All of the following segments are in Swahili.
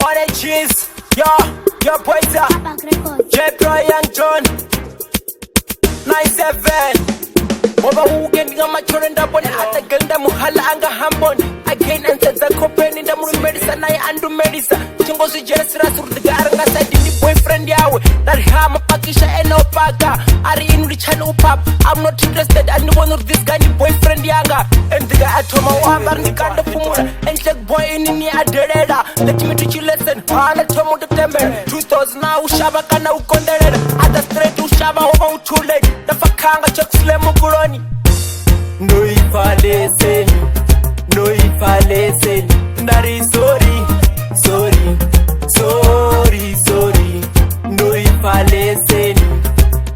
All the cheese, yo boys are J-Pro Young John 97 Moba weekend ngama chore ndabone atagenda muhala anga hambone again anza kopeni ndamuri medisa naye andu medisa chingozi jesira surdiga aranga side ni boyfriend yawe that hama pakisha enopaka ari inu lichana upap I'm not interested and one of this guy ni boyfriend yanga and the guy atoma wamba ndikanda pumula and like boy ini aderera let me teach you lesson hala tomo tembe 2000 na ushaba kana ukonderera other straight ushaba over utule dafakanga chokslem kuloni no ifaleseni ndari sorry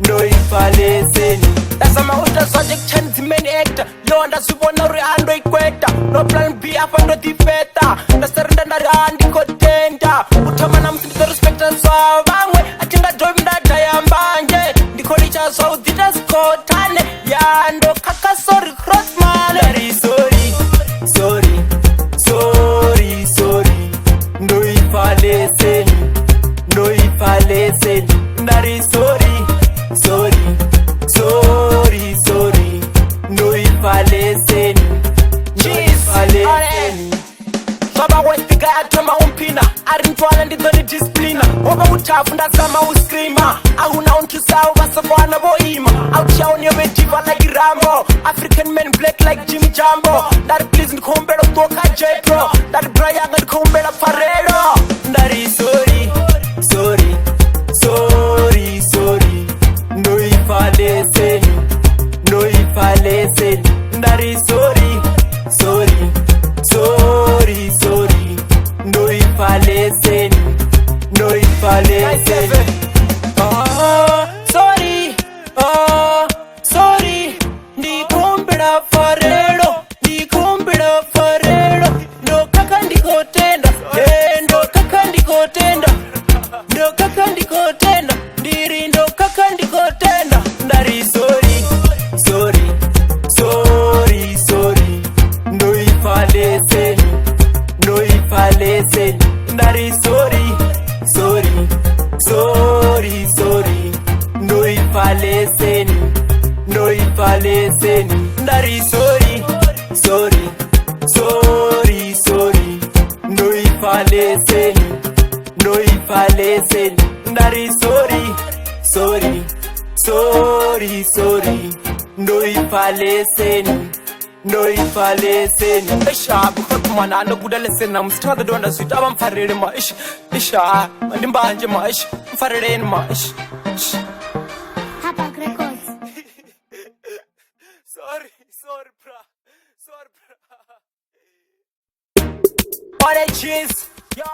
no ifaleseni dasama utaswaje kuchanzi main actor yo ndasibona uri ando ikweta no plan B apa ndo difeta ndasarenda ndari andikotenda utama na msindito respecta swa vamwe atinga dobi ndada ya mbanje ndikolicha swa udita skotane ya ndo kaka sorry crossman ndari sorry no ifaleseni ndari sorry no ifaleseni Baba westiga atoma umpina arintwana ndizoni disciplina Oba utafu ndazama uskrima Ahuna untusao vasabwana boima Outshawn yobe diva like Rambo African men black like Jimmy Jumbo Dari please nikumbela kutoka J-Pro Dari Brian nikumbela Farero Dari sorry no ifaleseni Dari sorry no ifaleseni sorry ndikumbira Farero ndo kaka ndikotenda ndiri ndo kaka ndikotenda ndari sorry no ifaleseni ndari sorry no ifaleseni ndari sorry no ifaleseni ndari sorry no ifaleseni Eshabu kumana anokuda lesena mstratha donda sweet abamfarere ma isha ndimbanje ma mfarereni ma Hapa Records sorry bra All the cheese, yo